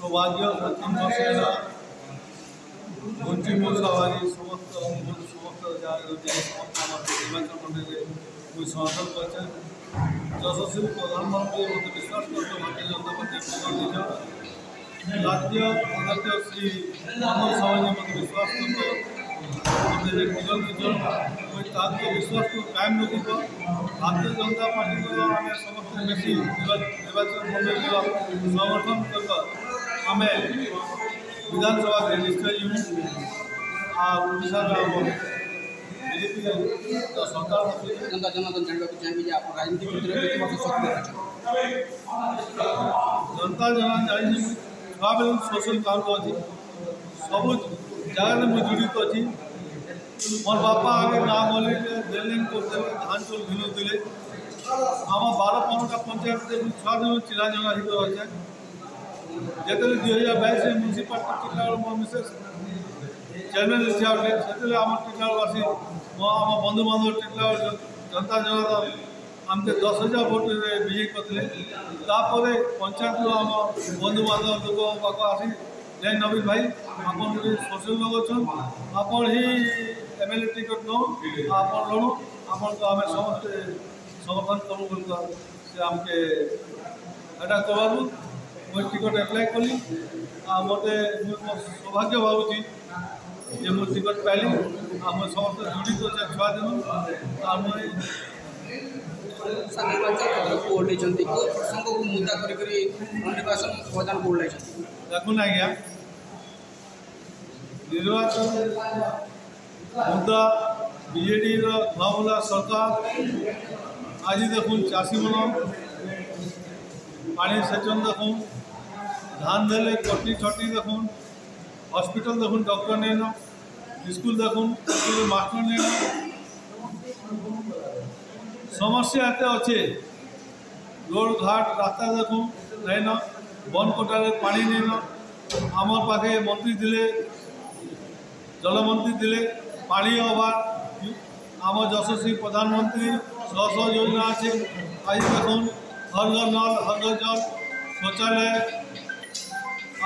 सौभाग्य 3 वर्ष है बंची मौसावारी समस्त समस्त निर्वाचन मंडल मुझे समर्थन कर यशस्वी प्रधानमंत्री मत विश्वास कर भारतीय जनता पार्टी राज्य अध्यक्ष श्री मनोज सावजी मत विश्वास कर विश्वास को कायम रख भारतीय जनता पार्टी आम समस्त बेसी निर्वाचन मंडल समर्थन कर आम विधानसभा के निश्चय जीवु बीजेपी सरकार जनार्दन जानवा चाहिए आप राजनीति क्षेत्र जनता जानी छुआ बेलू सोशल काम अच्छी सब जगह मुझे जुड़ित अच्छी मोर बापा आगे गाँव गली रेलिंग करते धान चल घिनुले आम 12-15टा पंचायत छुआ दिन चिन्हा जना हित अच्छे जो 2022 म्यूनिशिपालिटी टीकागढ़ मो मिसेस चेयरमैन ठिया से आम टीकागढ़वासी आम बंधु बांधव टीकागढ़ जनता जनार्दन आमके 10,000 भोट विजयी करते पंचायत आम बंधु बांधव लोक पाक आसी जय नवीन भाई आपन सोशल लोग अच्छा आपन ही एमएलए टिकट नौ आपन लड़ू आपन को आम समस्त समर्थन करूँ बोल से आमके एटा करवालु मुझे टिकट एप्लाय कली मत सौभाग्य भावुची जे मुझे टिकट पाइली आम समस्त जुड़ित अच्छे छुआ दिन निर्वाचन को ओल्लैंती प्रसंग को मुद्दा निर्वाचन मैदान को ओल्लैंती देखुन आज्ञा निर्वाचन मुद्दा बीजेडी धुआमुला सरकार आज देखुन चाषी मन पानी सेचन देखुन धान देले कटनी छटनी देखुन हॉस्पिटल देखुन डॉक्टर नहीं स्कूल देखुन स्कूल मास्टर नहीं समस्या एत अच्छे रोड घाट रास्ता देखूँ नहीं बन कोटार पानी नहीं आमर पाखे मंत्री थे जलमंत्री थे पानी अभाव आम यशस्वी प्रधानमंत्री 100 योजना अच्छे आज देखुन हर घर नल हर घर जल शौचालय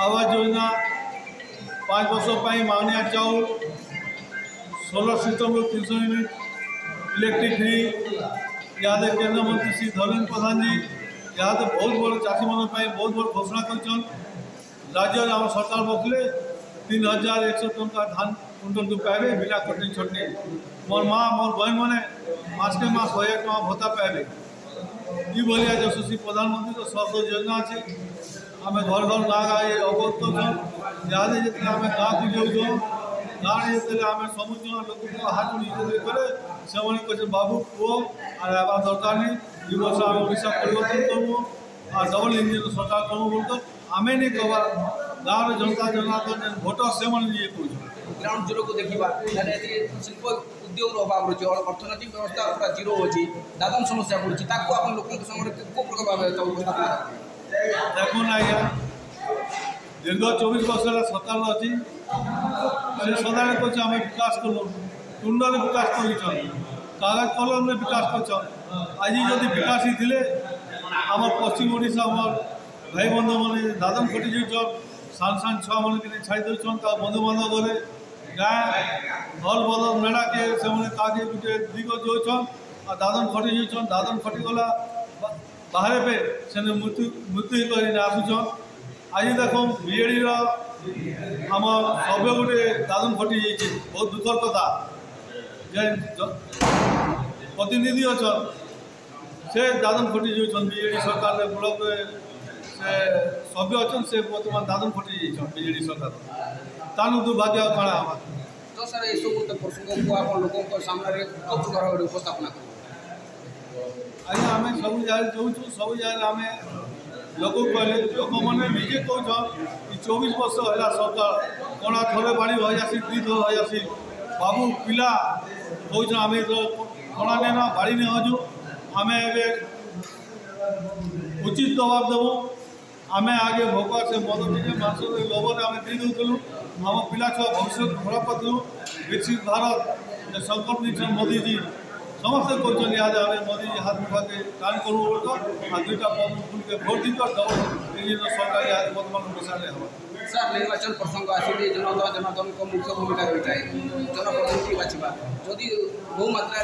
आवास योजना 5 वर्ष मांगनिया चाउल solar system 300 unit electric free यहाँ केंद्र मंत्री श्री धर्मेंद्र प्रधान जी यहाँ बहुत बड़ चाषी मन बहुत बड़ घोषणा कर राज्य आम सरकार बसले 3,100 टंका धान कुंटल को पाइबे बिना कटनी छटनी मोर माँ मोर बहन मैंने मास के मास 1,000 टका भत्ता पाइबे ये भाया यशस्वी प्रधानमंत्री तो 100 योजना अच्छे आम घर घर गाँ गाँ अवगत कर यहाँ जो आम गाँव को जाऊँ गाँव जो आम सब लोक हाथ जोड़ी करे से कहे बाबू पुओ और आवार दरकार नहीं ये वर्ष आम ओडा परिवर्तन करूँ और डबल इंजिन सरकार करूँ बोलते आम नहीं कहवा गाँव जनता जनार्दन भोटर से ये कह ग्राउंड जीरो को देखा शिल्प उद्योग अभाव रही अर्थनैतिक व्यवस्था पूरा जीरो अच्छी दादन समस्या पड़ी लोक को प्रकार भाव देखुन आज्ञा दीर्घ 24 वर्ष सरकार अच्छी से सदा कहे आम विकास कलु टुंडर विकास कर कागज कलम में विकास कर आज जदि विकास ही थे आम पश्चिम ओडिशा भाई बंधु मैंने दादन खटी जाऊन सान सान छुआ मन के छाड़ी दौन बंधु बांधव गले गाँ हल बदल मेड़ा के से गोटे दिग जोन और दादन खटी जाऊन दादन खटी गला बाहर पे से मृत्यु कर आसुचन आज देख बीजेडी आम सभ्य गोटे दादन खटी जाइए बहुत दुखर कथा प्रतिनिधि अच्छा से दादन खटी जाऊन बीजेडी सरकार ब्लॉक से सभ्य अच्छा से बर्तमान दादन खटी जाइए बीजेडी सरकार तानु दुर्भाग्य काण आम तो सर ये सब प्रसंग को आप लोगों सामने कब प्रकार उपस्थापना कर आज्ञा आम सब जगह जाऊँ सब जगह आम लोक कहले लोक मैंने निजे कह 24 वर्ष है सरकार कणा थोड़े पानी हजासी 2 थर हजासी बाबू पिला कौन आम कणा नहीं बाड़ी नहीं हजू आम उचित जवाब देवु आम आगे भोग से मद टे मास लोभर आम दे दूलु आम पिला छुआ भविष्य खराब करूँ विकसित भारत संकल्प नहीं मोदी जी समस्ते कहते इहादे आम मोदी हाथ मुठा के टान करूँ और दुईटा पद्म फूल के भोट दी सरकार इहादे बर्तमान मिसाल हवा सर निर्वाचन प्रसंग आसिले जनार्दन को मुख्य भूमिका रही है जनप्रतिनिधि बाछा जदि बहु मात्रा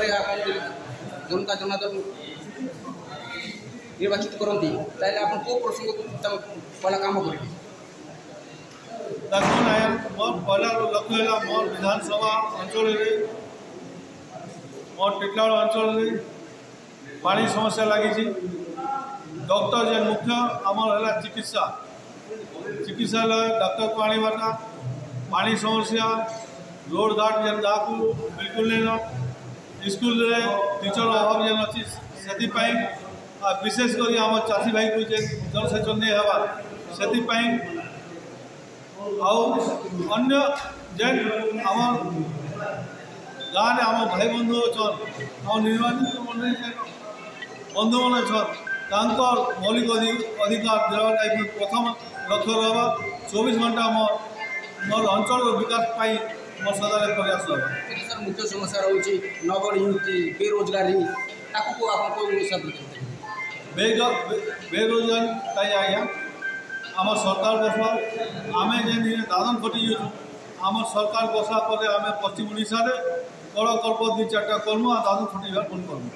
जनता जनार्दन निर्वाचित करती आप कौ प्रसंग पहला काम करेंगे देखो आया मोर पहला लक्ष्य है मोर विधानसभा अंचल मोर टिटलागढ़ अंचल पानी समस्या लगी डॉक्टर जे मुख्य आमर है चिकित्सालय डॉक्टर को आना पानी समस्या रोड घाट जेन जहाँ बिल्कुल नहीं स्कूल टीचर अभाव जेन अच्छी से विशेषकर आम चाषी भाई को जलसेचन नहीं हवा से अन्य जेन आम गाँव आम भाई बंधु अच्छन आम निर्वाचित मंडली बंधु मैंने अच्छन मौलिक अधिकार देवा प्रथम लक्ष्य रहा 24 घंटा मोर अंचल विकास मोर सदा प्रयास रहा सर मुख्य समस्या रही नगद युवती बेरोजगारी बेरोजगारी आज्ञा आम सरकार बसवा आम जेन दादन खटी आम सरकार बसा पर आम पश्चिम ओडिशा बड़ कर्प 2-4टा करमु आ दादन खटी बंद करमु।